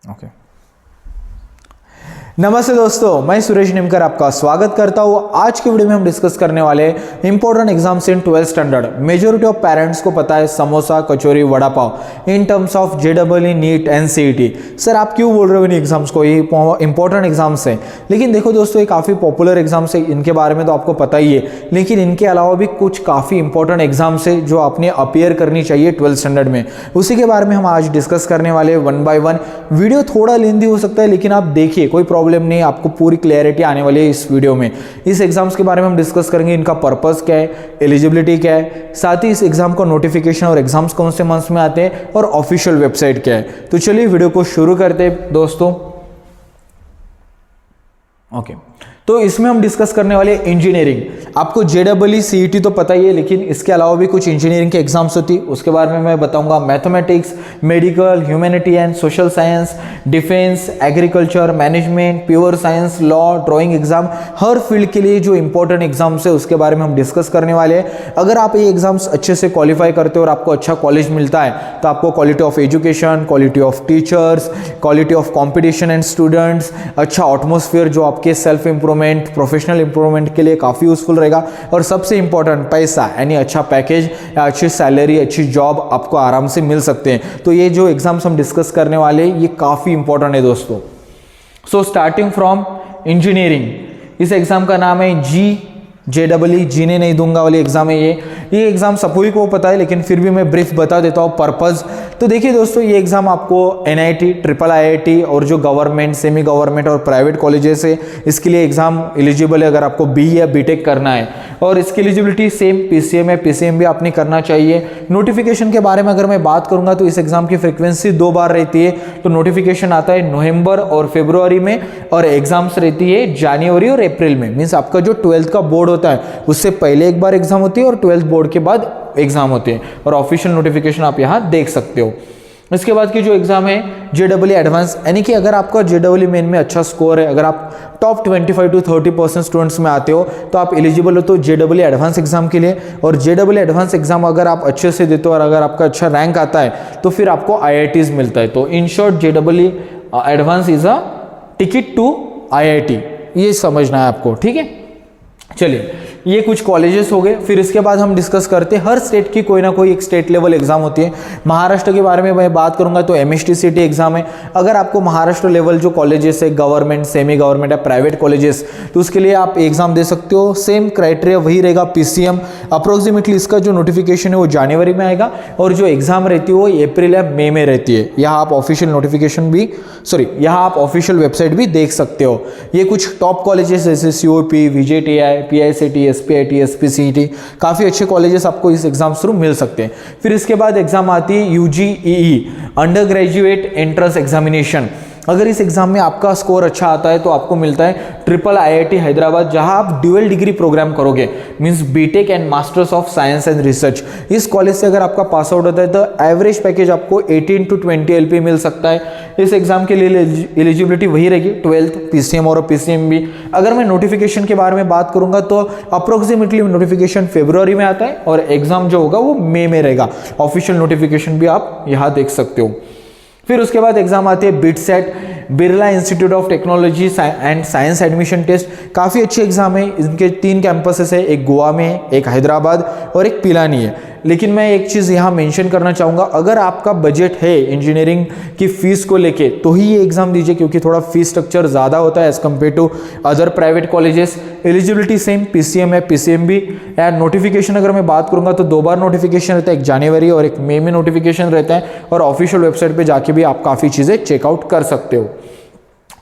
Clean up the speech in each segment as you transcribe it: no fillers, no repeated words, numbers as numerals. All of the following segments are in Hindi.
ओके नमस्ते दोस्तों, मैं सुरेश निमकर आपका स्वागत करता हूँ। आज की वीडियो में हम डिस्कस करने वाले important exams in 12th standard. Majority of parents को पता है samosa, kachori, vada pav in terms of जेडबलई, नीट एंड सीईटी। सर आप क्यों बोल रहे हो इन एग्जाम्स को, ये इंपॉर्टेंट एग्जाम्स हैं? लेकिन देखो दोस्तों, ये काफ़ी पॉपुलर एग्जाम्स है, इनके बारे में तो आपको पता ही है। लेकिन इनके अलावा भी कुछ काफ़ी इंपॉर्टेंट एग्जाम्स है जो आपने अपीयर करनी चाहिए 12th स्टैंडर्ड में। उसी के बारे में हम आज डिस्कस करने वाले वन बाय वन। वीडियो थोड़ा लेंदी हो सकता है, लेकिन आप देखिए, कोई प्रॉब्लम नहीं, आपको पूरी क्लैरिटी आने वाली है इस वीडियो में। इस एग्जाम्स के बारे में हम डिस्कस करेंगे, इनका पर्पस क्या है, एलिजिबिलिटी क्या है, साथ ही इस एग्जाम का नोटिफिकेशन और एग्जाम्स कौन से मंथ्स में आते हैं और ऑफिशियल वेबसाइट क्या है। तो चलिए वीडियो को शुरू करते हैं दोस्तों। ओके तो इसमें हम डिस्कस करने वाले इंजीनियरिंग। आपको जेडबलई, सीईटी तो पता ही है, लेकिन इसके अलावा भी कुछ इंजीनियरिंग के एग्जाम्स होती है, उसके बारे में मैं बताऊंगा। Mathematics, medical, humanity and social science, defence, agriculture, management, pure science, law, drawing exam, her field के लिए जो इंपॉर्टेंट एग्जाम्स है उसके बारे में हम डिस्कस करने वाले हैं। अगर आप ये एग्जाम्स अच्छे से क्वालिफाई करते हो और आपको अच्छा कॉलेज मिलता है तो आपको quality of education, quality of teachers, quality of competition and students, अच्छा एटमॉस्फेयर जो आपके सेल्फ इंप्रूवमेंट, प्रोफेशनल इंप्रूवमेंट के लिए काफ़ी यूजफुल रहेगा। और सबसे इंपॉर्टेंट पैसा, यानी अच्छा पैकेज, अच्छी सैलरी, अच्छी जॉब आपको आराम से मिल सकते हैं। तो ये जो एग्जाम्स हम डिस्कस करने वाले ये काफ़ी इंपॉर्टेंट है दोस्तों। सो स्टार्टिंग फ्रॉम इंजीनियरिंग, इस एग्जाम का नाम है जेडबलई, जीने नहीं दूंगा वाली एग्जाम है ये एग्जाम सभी को पता है, लेकिन फिर भी मैं ब्रीफ बता देता हूँ पर्पज। तो देखिए दोस्तों, ये एग्जाम आपको एनआईटी, ट्रिपल आईआईटी और जो गवर्नमेंट, सेमी गवर्नमेंट और प्राइवेट कॉलेजेस है, इसके लिए एग्जाम एलिजिबल है अगर आपको बी या बीटेक करना है। और इसकी एलिजिबिलिटी सेम पीसीएम है, पीसीएम भी आपने करना चाहिए। नोटिफिकेशन के बारे में अगर मैं बात करूंगा तो इस एग्जाम की फ्रिक्वेंसी 2 बार रहती है। तो नोटिफिकेशन आता है नवंबर और फरवरी में, और एग्जाम्स रहती है जनवरी और अप्रैल में। मीन्स आपका जो 12th का बोर्ड होता है उससे पहले एक बार एग्जाम होती है और 12th बोर्ड के बाद एग्जाम होते हैं। और ऑफिशियल नोटिफिकेशन आप यहाँ देख सकते हो। इसके बाद की जो एग्जाम है जेडबलई एडवांस, यानी कि अगर आपका जेडबलई मेन में अच्छा स्कोर है, अगर आप टॉप 25 to 30% स्टूडेंट्स में आते हो तो आप एलिजिबल हो तो जेडबलई एडवांस एग्जाम के लिए। और जेडबलई एडवांस एग्जाम अगर आप अच्छे से देते हो और अगर आपका अच्छा रैंक आता है तो फिर आपको आईआईटीज मिलता है। तो इन शॉर्ट जेडबलई advance is a ticket to IIT, ये समझना है आपको, ठीक है। चलिए, ये कुछ कॉलेजेस हो गए। फिर इसके बाद हम डिस्कस करते हैं, हर स्टेट की कोई ना कोई एक स्टेट लेवल एग्जाम होती है। महाराष्ट्र के बारे में मैं बात करूंगा तो एमएसटीसीटी एग्जाम है। अगर आपको महाराष्ट्र लेवल जो कॉलेजेस है, गवर्नमेंट, सेमी गवर्नमेंट या प्राइवेट कॉलेजेस, तो उसके लिए आप एग्जाम दे सकते हो। सेम क्राइटेरिया वही रहेगा, पीसीएम। अप्रोक्सीमेटली इसका जो नोटिफिकेशन है वो जनवरी में आएगा और जो एग्जाम रहती है वो अप्रैल या मई में रहती है। यहाँ आप ऑफिशियल नोटिफिकेशन भी यहाँ आप ऑफिशियल वेबसाइट भी देख सकते हो। ये कुछ टॉप कॉलेजेस जैसे सीओपी, वीजेटीआई, पीआईसीटी, एसपीआईटी, एसपीसीईटी, काफ़ी अच्छे कॉलेजेस आपको इस एग्जाम थ्रू मिल सकते हैं। फिर इसके बाद एग्जाम आती है यूजीईई, अंडर ग्रेजुएट एंट्रेंस एग्जामिनेशन। अगर इस एग्जाम में आपका स्कोर अच्छा आता है तो आपको मिलता है ट्रिपल आईआईटी हैदराबाद, जहां आप ड्यूअल डिग्री प्रोग्राम करोगे, means BTech and masters of science and research. इस कॉलेज से अगर आपका पास आउट होता है तो एवरेज पैकेज आपको 18 to 20 LP मिल सकता है। इस एग्जाम के लिए एलिजिबिलिटी वही रहेगी 12th, पीसीएम और पीसीएम भी। अगर मैं नोटिफिकेशन के बारे में बात करूंगा तो अप्रोक्सीमेटली नोटिफिकेशन फरवरी में आता है और एग्जाम जो होगा वो मई में रहेगा। ऑफिशियल नोटिफिकेशन भी आप यहाँ देख सकते हो। फिर उसके बाद एग्जाम आती है BITSAT, Birla institute of technology and science admission test. काफ़ी अच्छी एग्जाम है। इनके 3 कैंपसेस है, एक गोवा में है, एक हैदराबाद और एक पिलानी है। लेकिन मैं एक चीज़ यहाँ मेंशन करना चाहूँगा, अगर आपका बजट है इंजीनियरिंग की फ़ीस को लेके तो ही ये एग्ज़ाम दीजिए, क्योंकि थोड़ा फीस स्ट्रक्चर ज़्यादा होता है as compared to other private colleges. Eligibility same PCM है, पीसीएम भी। या नोटिफिकेशन अगर मैं बात करूँगा तो 2 बार नोटिफिकेशन रहता है, एक जनवरी और एक मई में नोटिफिकेशन रहता है। और ऑफिशियल वेबसाइट पर जाके भी आप काफ़ी चीज़ें चेकआउट कर सकते हो।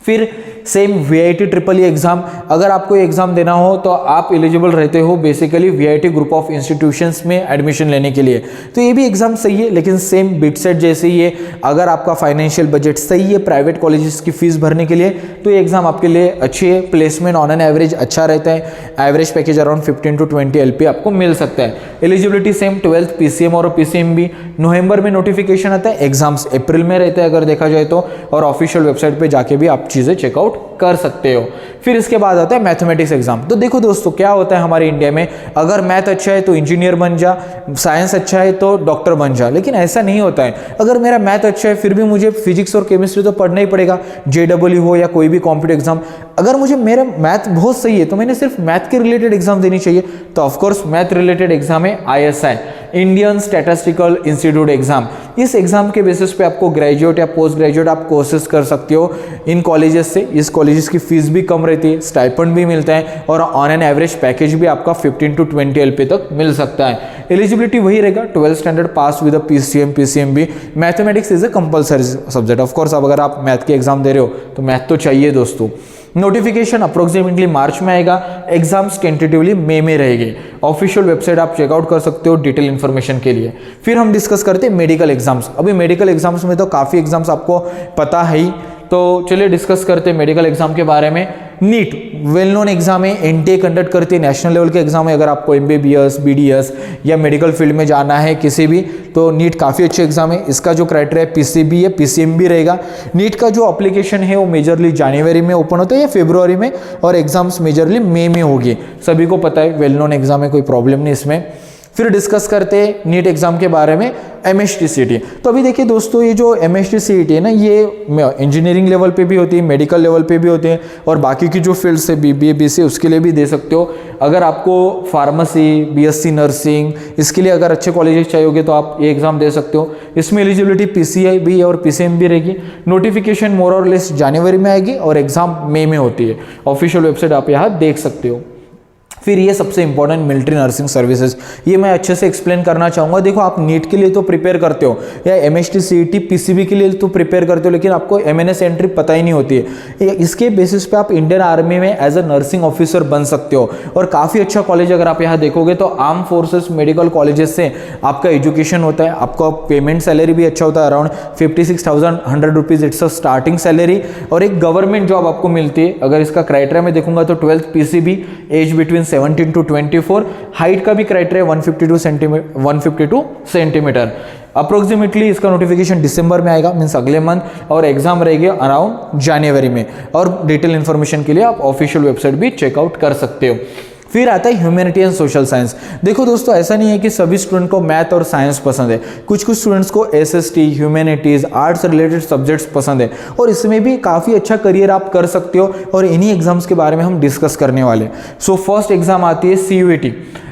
फिर same VIT triple E exam, अगर आपको एग्जाम देना हो तो आप एलिजिबल रहते हो basically VIT group of institutions में एडमिशन लेने के लिए। तो ये भी एग्जाम सही है, लेकिन सेम बिटसेट जैसे ही है। अगर आपका फाइनेंशियल बजट सही है प्राइवेट कॉलेजेस की फीस भरने के लिए तो ये एग्जाम आपके लिए अच्छी है। प्लेसमेंट ऑन एन एवरेज अच्छा रहता है, average package around 15 to 20 LP आपको मिल सकता है। एलिजिबिलिटी सेम 12th, पीसीएम और पीसीएम भी। नवंबर में नोटिफिकेशन आता है, एग्जाम्स अप्रैल में रहते हैं अगर देखा जाए तो। और ऑफिशियल वेबसाइट पर जाके भी आप चीज़ें चेकआउट कर सकते हो। फिर इसके बाद आता है मैथमेटिक्स एग्जाम। तो देखो दोस्तों क्या होता है हमारे इंडिया में, अगर मैथ अच्छा है तो इंजीनियर बन जा, साइंस अच्छा है तो डॉक्टर बन जा, लेकिन ऐसा नहीं होता है। अगर मेरा मैथ अच्छा है फिर भी मुझे फिजिक्स और केमिस्ट्री तो पढ़ना ही पड़ेगा, JEE हो या कोई भी कॉम्पिटिटिव एग्जाम। अगर मुझे मेरा मैथ बहुत सही है तो मैंने सिर्फ मैथ के रिलेटेड एग्जाम देनी चाहिए, तो ऑफकोर्स मैथ रिलेटेड एग्जाम है ISI, Indian statistical institute exam. इस एग्जाम के बेसिस पे आपको ग्रेजुएट या पोस्ट ग्रेजुएट आप कोर्सेज कर सकते हो इन कॉलेजेस से। इस कॉलेजेस की फीस भी कम रहती है, स्टाइपेंड भी मिलता है और ऑन एन एवरेज पैकेज भी आपका 15 to 20 LP तक मिल सकता है। एलिजिबिलिटी वही रहेगा 12th standard pass with PCM PCMB। Mathematics is a compulsory subject. Of course अब अगर आप मैथ के एग्जाम दे रहे हो तो मैथ तो चाहिए दोस्तों। नोटिफिकेशन अप्रोक्सीमेटली मार्च में आएगा, एग्जाम्स टेंटेटिवली मई में रहेंगे। ऑफिशियल वेबसाइट आप चेकआउट कर सकते हो डिटेल इन्फॉर्मेशन के लिए। फिर हम डिस्कस करते हैं मेडिकल एग्जाम्स। अभी मेडिकल एग्जाम्स में तो काफ़ी एग्जाम्स आपको पता है ही, तो चलिए डिस्कस करते हैं मेडिकल एग्जाम के बारे में। नीट वेल नोन एग्जाम है, NTA कंडक्ट करती है, नेशनल लेवल के एग्जाम है। अगर आपको MBBS BDS या मेडिकल फील्ड में जाना है किसी भी, तो नीट काफ़ी अच्छे एग्जाम है। इसका जो क्राइटेरिया PCB या PCMB रहेगा। नीट का जो एप्लीकेशन है वो मेजरली जनवरी में ओपन होता है या फरवरी में, और एग्जाम्स मेजरली मई में होगी। सभी को पता है वेल नोन एग्जाम है, कोई प्रॉब्लम नहीं इसमें। फिर डिस्कस करते हैं नीट एग्जाम के बारे में, MST CET। तो अभी देखिए दोस्तों, ये जो MST CET है ना, ये इंजीनियरिंग लेवल पे भी होती है, मेडिकल लेवल पे भी होते हैं, और बाकी की जो फील्ड्स है BBA BCA उसके लिए भी दे सकते हो। अगर आपको फार्मेसी BSc नर्सिंग इसके लिए अगर अच्छे कॉलेजेस चाहिए होगे तो आप ये एग्जाम दे सकते हो। इसमें एलिजिबिलिटी PCI भी और PCM भी रहेगी। नोटिफिकेशन मोर और लेस जनवरी में आएगी और एग्जाम मई में होती है। ऑफिशियल वेबसाइट आप यहाँ देख सकते हो। फिर ये सबसे इंपॉर्टेंट मिलिट्री नर्सिंग सर्विसेज, ये मैं अच्छे से एक्सप्लेन करना चाहूँगा। देखो आप नीट के लिए तो प्रिपेयर करते हो या MST CET PCB के लिए तो प्रिपेयर करते हो, लेकिन आपको MNS एंट्री पता ही नहीं होती है। इसके बेसिस पे आप इंडियन आर्मी में एज अ नर्सिंग ऑफिसर बन सकते हो। और काफ़ी अच्छा कॉलेज अगर आप यहाँ देखोगे तो आर्म फोर्सेस मेडिकल कॉलेजेस से आपका एजुकेशन होता है, आपका पेमेंट सैलरी भी अच्छा होता है, around 56,100 rupees it's a starting salary, और एक गवर्नमेंट जॉब आपको मिलती है। अगर इसका क्राइटेरिया में देखूंगा तो 12th PCB, age between 17 to 24, height का भी क्राइटेरिया 152 सेंटीमीटर। अप्रोक्सीमेटली इसका नोटिफिकेशन दिसंबर में आएगा, मीन्स अगले मंथ, और एग्जाम रहेगी अराउंड जनवरी में। और डिटेल इन्फॉर्मेशन के लिए आप ऑफिशियल वेबसाइट भी चेकआउट कर सकते हो। फिर आता है ह्यूमैनिटी एंड सोशल साइंस। देखो दोस्तों, ऐसा नहीं है कि सभी स्टूडेंट को मैथ और साइंस पसंद है, कुछ कुछ स्टूडेंट्स को SST humanities arts related subjects पसंद है, और इसमें भी काफ़ी अच्छा करियर आप कर सकते हो। और इन्हीं एग्जाम्स के बारे में हम डिस्कस करने वाले। सो फर्स्ट एग्जाम आती है CUET।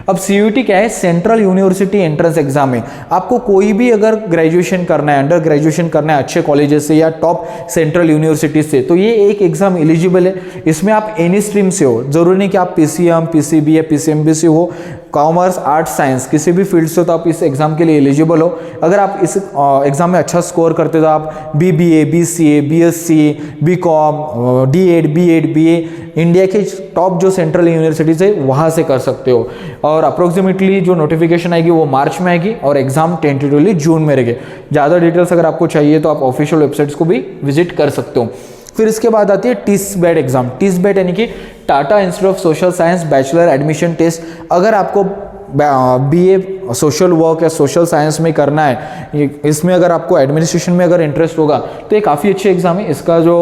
अब CUET क्या है? सेंट्रल यूनिवर्सिटी एंट्रेंस एग्जाम है। आपको कोई भी अगर ग्रेजुएशन करना है, अंडर ग्रेजुएशन करना है अच्छे कॉलेजेस से या टॉप सेंट्रल यूनिवर्सिटी से, तो ये एक एग्जाम एलिजिबल है। इसमें आप एनी स्ट्रीम से हो, जरूरी नहीं कि आप PCM PCB या PCMB से हो, कॉमर्स आर्ट्स साइंस किसी भी फील्ड से हो तो आप इस एग्जाम के लिए एलिजिबल हो। अगर आप इस एग्जाम में अच्छा स्कोर करते हो तो आप BBA BCA BSc BCom D.Ed B.Ed BA India के टॉप जो सेंट्रल यूनिवर्सिटीज है वहाँ से कर सकते हो। और अप्रोक्सीमेटली जो नोटिफिकेशन आएगी वो मार्च में आएगी और एग्जाम टेंटेटिवली जून में रहेगी। ज़्यादा डिटेल्स अगर आपको चाहिए तो आप ऑफिशियल वेबसाइट्स को भी विजिट कर सकते हो। फिर इसके बाद आती है TISBET एग्जाम। TISBET यानी कि Tata institute of social science bachelor admission test. अगर आपको BA सोशल वर्क या सोशल साइंस में करना है, इसमें अगर आपको एडमिनिस्ट्रेशन में अगर इंटरेस्ट होगा तो ये काफ़ी अच्छी एग्जाम है। इसका जो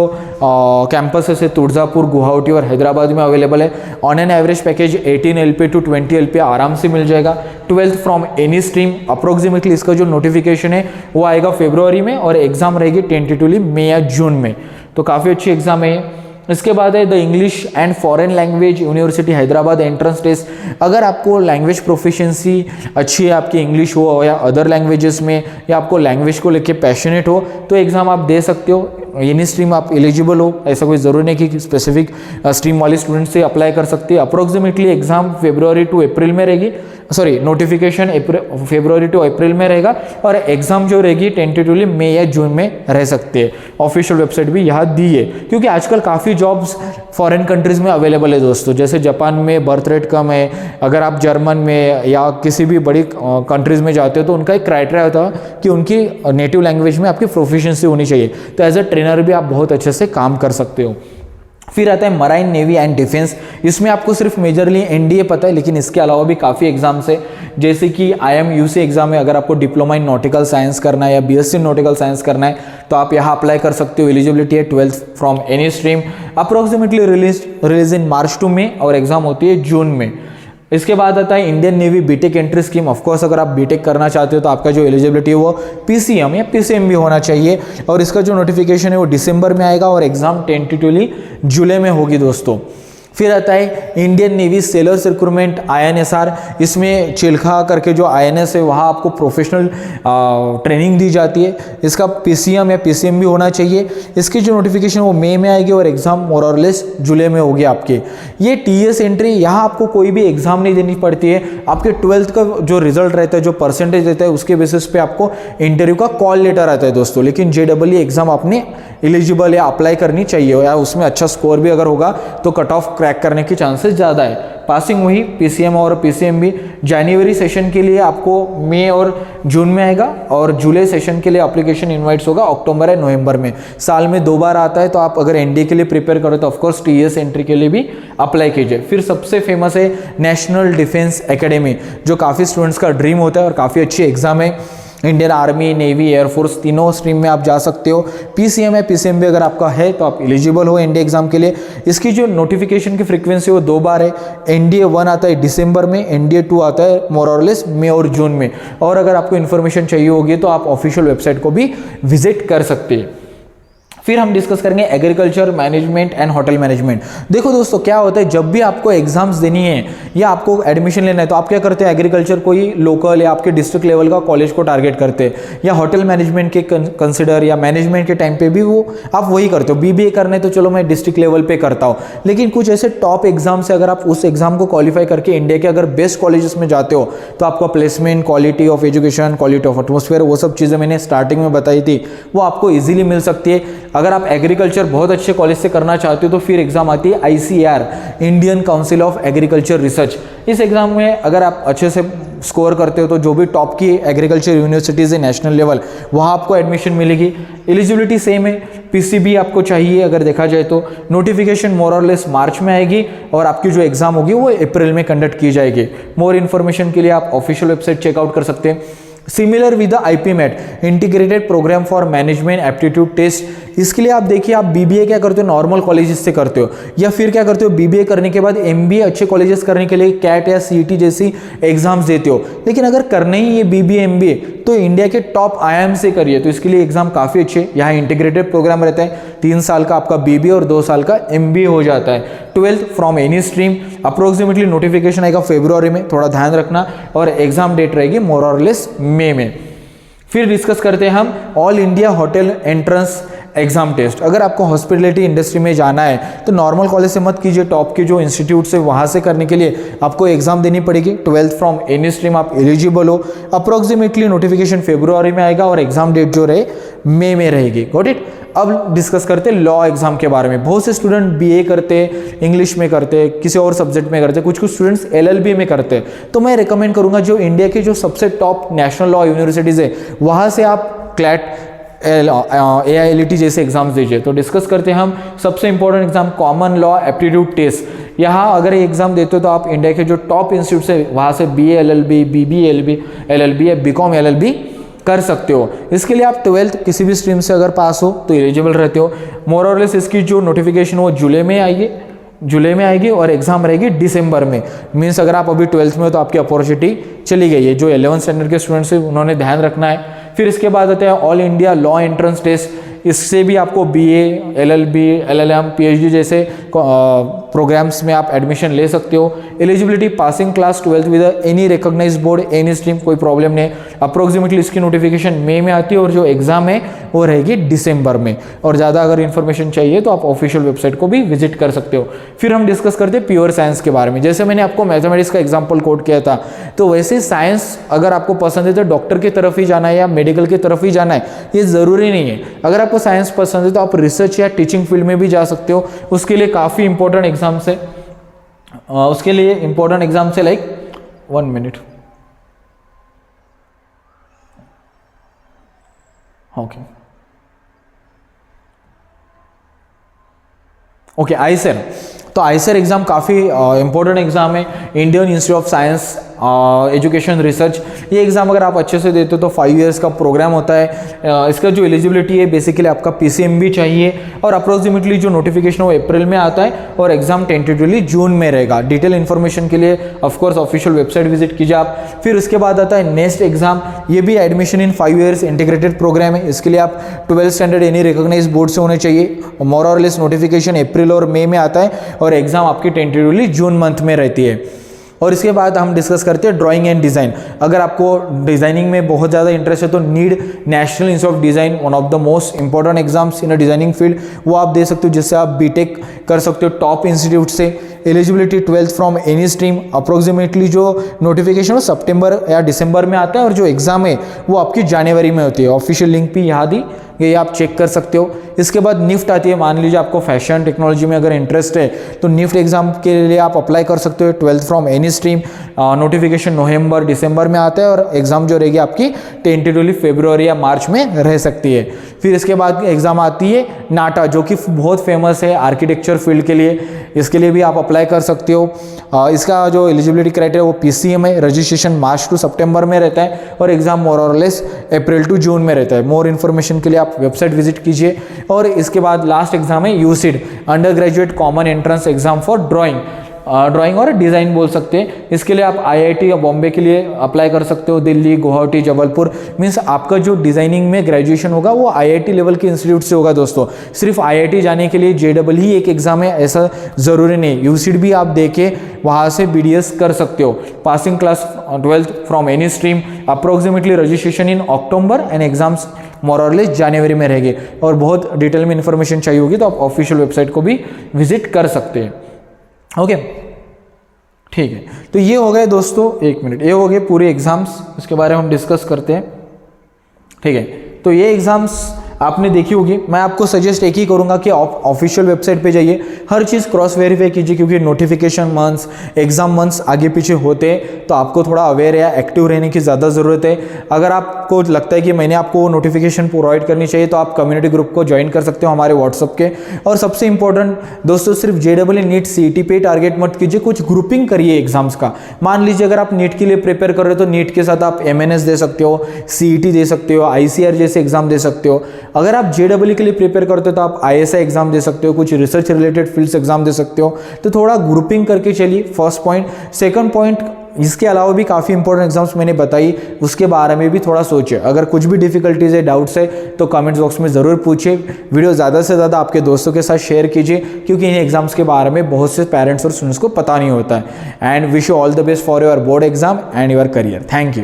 कैंपस है तुळजापुर, गुवाहाटी और हैदराबाद में अवेलेबल है। On an average package 18 LP to 20 LP आराम से मिल जाएगा। 12th from any stream. Approximately इसका जो नोटिफिकेशन है वो आएगा फरवरी में और एग्जाम रहेगी टेंटेटिवली मई या जून में। तो काफ़ी अच्छी एग्जाम है। इसके बाद है the English and foreign language university Hyderabad entrance test. अगर आपको लैंग्वेज प्रोफिशिएंसी अच्छी है, आपकी इंग्लिश हो या अदर लैंग्वेजेस में, या आपको लैंग्वेज को लेके पैशनेट हो, तो एग्ज़ाम आप दे सकते हो। एनी स्ट्रीम आप एलिजिबल हो, ऐसा कोई ज़रूरी नहीं कि स्पेसिफिक स्ट्रीम वाले स्टूडेंट से अप्लाई कर सकते हैं। अप्रोक्सीमेटली एग्जाम फरवरी टू अप्रैल में रहेगी, सॉरी नोटिफिकेशन फरवरी टू अप्रैल में रहेगा और एग्जाम जो रहेगी टेंटेटिवली मई या जून में रह सकते हैं। ऑफिशियल वेबसाइट भी यहाँ दी है, क्योंकि आजकल काफ़ी जॉब्स फॉरेन कंट्रीज़ में अवेलेबल है दोस्तों। जैसे जापान में बर्थ रेट कम है, अगर आप जर्मन में या किसी भी बड़ी कंट्रीज़ में जाते हो तो उनका एक क्राइटेरिया होता है कि उनकी नेटिव लैंग्वेज में आपकी प्रोफिशिएंसी होनी चाहिए। तो एज अ ट्रेनर भी आप बहुत अच्छे से काम कर सकते हो। फिर आता है मराइन नेवी एंड डिफेंस। इसमें आपको सिर्फ मेजरली एनडीए पता है, लेकिन इसके अलावा भी काफ़ी एग्जाम्स है, जैसे कि IMUC एग्जाम है। अगर आपको डिप्लोमा इन नॉटिकल साइंस करना है या BSc नॉटिकल साइंस करना है तो आप यहाँ अप्लाई कर सकते हो। एलिजिबिलिटी है 12th from any stream, approximately release in March to May और एग्जाम होती है जून में। इसके बाद आता है Indian navy BTech entry scheme. Of course अगर आप बीटेक करना चाहते हो तो आपका जो एलिजिबिलिटी है वो PCM या PCM भी होना चाहिए, और इसका जो नोटिफिकेशन है वो दिसंबर में आएगा और एग्जाम टेंटेटिवली जुलाई में होगी दोस्तों। फिर आता है Indian navy sellers recruitment INSR। इसमें चिल्खा करके जो INS है वहाँ आपको प्रोफेशनल ट्रेनिंग दी जाती है। इसका PCM या PCM भी होना चाहिए। इसकी जो नोटिफिकेशन वो मई में आएगी और एग्जाम मोर और लेस जुलाई में होगी आपके। ये TS एंट्री, यहाँ आपको कोई भी एग्जाम नहीं देनी पड़ती है। आपके 12th का जो रिजल्ट रहता है, जो परसेंटेज रहता है, उसके बेसिस पे आपको इंटरव्यू का कॉल लेटर आता है दोस्तों। लेकिन JEE एग्जाम आपने एलिजिबल या अप्लाई करनी चाहिए, या उसमें अच्छा स्कोर भी अगर होगा तो कट ऑफ क्रैक करने की चांसेस ज़्यादा है। पासिंग हुई PCM और PCM भी। जनवरी सेशन के लिए आपको मई और जून में आएगा, और जुलाई सेशन के लिए एप्लीकेशन इनवाइट्स होगा अक्टूबर या नवंबर में। साल में 2 बार आता है, तो आप अगर NDA के लिए प्रिपेयर करो तो ऑफकोर्स TS एंट्री के लिए भी अप्लाई कीजिए। फिर सबसे फेमस है नेशनल डिफेंस एकेडमी, जो काफ़ी स्टूडेंट्स का ड्रीम होता है और काफ़ी अच्छी एग्जाम है। इंडियन आर्मी, नेवी, एयरफोर्स तीनों स्ट्रीम में आप जा सकते हो। PCM है, PCM भी अगर आपका है तो आप एलिजिबल हो NDA एग्जाम के लिए। इसकी जो नोटिफिकेशन की फ्रीक्वेंसी वो 2 बार है। NDA 1 आता है दिसंबर में, NDA 2 आता है मोर और लेस मई और जून में। और अगर आपको इन्फॉर्मेशन चाहिए होगी तो आप ऑफिशियल वेबसाइट को भी विजिट कर सकते हैं। फिर हम डिस्कस करेंगे agriculture management and hotel management. देखो दोस्तों, क्या होता है जब भी आपको एग्जाम्स देनी है या आपको एडमिशन लेना है तो आप क्या करते हैं, एग्रीकल्चर कोई लोकल या आपके डिस्ट्रिक्ट लेवल का कॉलेज को टारगेट करते हैं, या होटल मैनेजमेंट के कंसिडर या मैनेजमेंट के टाइम पे भी वो आप वही करते हो। BBA करने तो चलो मैं डिस्ट्रिक्ट लेवल पे करता हूँ, लेकिन कुछ ऐसे टॉप एग्जाम से अगर आप उस एग्जाम को क्वालिफाई करके इंडिया के अगर बेस्ट कॉलेजेस में जाते हो तो आपका placement, quality of education, quality of atmosphere, वो सब चीज़ें मैंने स्टार्टिंग में बताई थी, वो आपको ईजिली मिल सकती है। अगर आप एग्रीकल्चर बहुत अच्छे कॉलेज से करना चाहते हो तो फिर एग्जाम आती है ICAR, Indian council of agriculture research. इस एग्जाम में अगर आप अच्छे से स्कोर करते हो तो जो भी टॉप की एग्रीकल्चर यूनिवर्सिटीज़ है नेशनल लेवल, वहाँ आपको एडमिशन मिलेगी। एलिजिबिलिटी सेम है, PCB आपको चाहिए अगर देखा जाए तो। नोटिफिकेशन मोर और लेस मार्च में आएगी और आपकी जो एग्जाम होगी वो अप्रैल में कंडक्ट की जाएगी। मोर इन्फॉर्मेशन के लिए आप ऑफिशियल वेबसाइट चेकआउट कर सकते हैं। Similar with the IPMAT, integrated programme for management aptitude test. इसके लिए आप देखिए, आप BBA क्या करते हो, नॉर्मल कॉलेजेस से करते हो, या फिर क्या करते हो, BBA करने के बाद MBA अच्छे कॉलेजेस करने के लिए CAT या CET जैसी एग्जाम्स देते हो। लेकिन अगर करना ही ये BBA MBA तो इंडिया के टॉप IIM से करिए, तो इसके लिए एग्जाम काफ़ी अच्छे। यहाँ इंटीग्रेटेड प्रोग्राम रहता है, 3 साल का आपका BBA और 2 साल का MBA हो जाता है। 12th from any stream. Approximately notification आएगा फरवरी में, थोड़ा ध्यान रखना, और एग्जाम डेट रहेगी मोर और लेस मई में। फिर डिस्कस करते हैं हम all India hotel entrance exam test. अगर आपको हॉस्पिटलिटी इंडस्ट्री में जाना है तो नॉर्मल कॉलेज से मत कीजिए, टॉप के जो इंस्टीट्यूट से वहाँ से करने के लिए आपको एग्जाम देनी पड़ेगी। 12th फ्रॉम एनी स्ट्रीम आप एलिजिबल हो। अप्रोक्सीमेटली नोटिफिकेशन फरवरी में आएगा और एग्जाम डेट जो रहे मई में रहेगी। Got it. अब डिस्कस करते हैं लॉ एग्जाम के बारे में। बहुत से स्टूडेंट BA करते हैं, इंग्लिश में करते हैं, किसी और सब्जेक्ट में करते हैं, कुछ स्टूडेंट्स LLB में करते हैं। तो मैं रिकमेंड करूंगा जो इंडिया के जो सबसे टॉप नेशनल लॉ यूनिवर्सिटीज़ है वहाँ से आप CLAT AILET जैसे एग्जाम्स दीजिए। तो डिस्कस करते हैं हम सबसे important exam common law aptitude test. यहाँ अगर ये एग्जाम देते हो तो आप इंडिया के जो टॉप इंस्टीट्यूट है वहाँ से BA LLB, BB LLB या BCom LLB कर सकते हो। इसके लिए आप 12th किसी भी स्ट्रीम से अगर पास हो तो एलिजिबल रहते हो। मोर और लेस इसकी जो नोटिफिकेशन वो जुलाई में आएगी और एग्जाम रहेगी दिसंबर में। मीन्स अगर आप अभी 12th में हो तो आपकी अपॉर्चुनिटी चली गई है। जो 11th स्टैंडर्ड के स्टूडेंट्स हैं उन्होंने ध्यान रखना है। फिर इसके बाद आते हैं all India law entrance test. इससे भी आपको BA, LLB, LLM, PhD जैसे प्रोग्राम्स में आप एडमिशन ले सकते हो। Eligibility passing class 12th with any recognised board, any stream, कोई प्रॉब्लम नहीं। अप्रोक्सीमेटली इसकी नोटिफिकेशन मई में आती है और जो एग्जाम है वो रहेगी दिसंबर में। और ज़्यादा अगर इन्फॉर्मेशन चाहिए तो आप ऑफिशियल वेबसाइट को भी विजिट कर सकते हो। फिर हम डिस्कस करते हैं प्योर साइंस के बारे में। जैसे मैंने आपको मैथमेटिक्स का एग्जाम्पल कोट किया था, तो वैसे साइंस अगर आपको पसंद है तो डॉक्टर की तरफ ही जाना है या मेडिकल की तरफ ही जाना है, ये ज़रूरी नहीं है। अगर आपको साइंस पसंद है तो आप रिसर्च या टीचिंग फील्ड में भी जा सकते हो। उसके लिए काफ़ी इंपॉर्टेंट एग्जाम्स है। उसके लिए इंपॉर्टेंट एग्जाम्स है like 1 minute. Okay, okay, IISER. तो आईसेर एग्ज़ाम काफ़ी इंपॉर्टेंट एग्ज़ाम है, Indian institute of science education research. ये एग्ज़ाम अगर आप अच्छे से देते हो तो 5 इयर्स का प्रोग्राम होता है। इसका जो एलिजिबिलिटी है बेसिकली आपका PCMB चाहिए और अप्रोक्सीमेटली जो नोटिफिकेशन है वो अप्रैल में आता है और एग्ज़ाम टेंटेटिवली जून में रहेगा। डिटेल इन्फॉर्मेशन के लिए ऑफकोर्स ऑफिशियल वेबसाइट विजिट कीजिए आप। फिर उसके बाद आता है नेक्स्ट एग्जाम, ये भी admission in 5 years integrated programme है। इसके लिए आप 12th standard any recognise board से होने चाहिए। मोर और लेस नोटिफिकेशन अप्रैल और मई में आता है और एग्जाम आपकी टेंटेटिवली जून मंथ में रहती है। और इसके बाद हम डिस्कस करते हैं ड्राइंग एंड डिज़ाइन। अगर आपको डिज़ाइनिंग में बहुत ज़्यादा इंटरेस्ट है तो need national institute of design, one of the most important exams in a designing field, वो आप दे सकते हो, जिससे आप बीटेक कर सकते हो टॉप इंस्टीट्यूट से। Eligibility 12th from any stream. Approximately जो नोटिफिकेशन हो सितंबर या दिसंबर में आता है और जो एग्ज़ाम है वो आपकी जनवरी में होती है। ऑफिशियल लिंक भी यहाँ दी, ये आप चेक कर सकते हो। इसके बाद निफ्ट आती है। मान लीजिए आपको फैशन टेक्नोलॉजी में अगर इंटरेस्ट है तो निफ्ट एग्जाम के लिए आप अप्लाई कर सकते हो 12th from any stream. Notification नवंबर दिसंबर में आता है और एग्जाम जो रहेगी आपकी टेंटेटिवली फरवरी या मार्च में रह सकती है। फिर इसके बाद एग्जाम आती है नाटा, जो कि बहुत फेमस है आर्किटेक्चर फील्ड के लिए। इसके लिए भी आप अप्लाई कर सकते हो। इसका जो एलिजिबिलिटी क्राइटेरिया वो PCM है। रजिस्ट्रेशन मार्च टू सितंबर में रहता है और एग्जाम मोर और लेस अप्रैल टू जून में रहता है। मोर इन्फॉर्मेशन के लिए आप वेबसाइट विजिट कीजिए। और इसके बाद लास्ट एग्जाम है UCEED, under graduate common entrance exam for drawing और डिज़ाइन बोल सकते हैं। इसके लिए आप IIT या बॉम्बे के लिए अप्लाई कर सकते हो, दिल्ली, गुवाहाटी, जबलपुर। मीन्स आपका जो डिज़ाइनिंग में ग्रेजुएशन होगा वो IIT लेवल के इंस्टीट्यूट से होगा दोस्तों। सिर्फ IIT जाने के लिए JEE ही एक एग्ज़ाम है ऐसा ज़रूरी नहीं। यूसीड भी आप देके वहाँ से BDS कर सकते हो। Passing class 12th from any stream. Approximately registration in October and exams more और लेस जनवरी में रहेंगे। और बहुत डिटेल में इन्फॉर्मेशन चाहिए होगी तो आप ऑफिशियल वेबसाइट को भी विजिट कर सकते हैं। ओके, ठीक है। तो ये हो गए दोस्तों, 1 मिनट, ये हो गए पूरे एग्जाम्स, इसके बारे में हम डिस्कस करते हैं। ठीक है, तो ये एग्जाम्स आपने देखी होगी। मैं आपको सजेस्ट एक ही करूंगा कि आप ऑफिशियल वेबसाइट पे जाइए, हर चीज़ क्रॉस वेरीफाई कीजिए, क्योंकि नोटिफिकेशन मंथ्स, एग्जाम मंथ्स आगे पीछे होते हैं तो आपको थोड़ा अवेयर या एक्टिव रहने की ज़्यादा ज़रूरत है। अगर आपको लगता है कि मैंने आपको नोटिफिकेशन प्रोवाइड करनी चाहिए तो आप कम्युनिटी ग्रुप को ज्वाइन कर सकते हो हमारे व्हाट्सअप के। और सबसे इंपॉर्टेंट दोस्तों, सिर्फ JEE नीट CET पे टारगेट मत कीजिए, कुछ ग्रुपिंग करिए एग्जाम्स का। मान लीजिए अगर आप नीट के लिए प्रिपेयर कर रहे हो तो नीट के साथ आप MNS दे सकते हो, CET दे सकते हो, ICR जैसे एग्जाम दे सकते हो। अगर आप JEE के लिए प्रिपेयर करते हो तो आप ISI एग्जाम दे सकते हो, कुछ रिसर्च रिलेटेड फील्ड्स एग्जाम दे सकते हो। तो थोड़ा ग्रुपिंग करके चलिए, फर्स्ट पॉइंट। सेकंड पॉइंट, इसके अलावा भी काफ़ी इंपॉर्टेंट एग्जाम्स मैंने बताई, उसके बारे में भी थोड़ा सोचिए। अगर कुछ भी डिफिकल्टीज है, डाउट्स है तो कमेंट्स बॉक्स में ज़रूर पूछिए। वीडियो ज़्यादा से ज़्यादा आपके दोस्तों के साथ शेयर कीजिए, क्योंकि इन एग्जाम्स के बारे में बहुत से पेरेंट्स और स्टूडेंट्स को पता नहीं होता है। And wish you all the best for your board exam and your career. Thank you.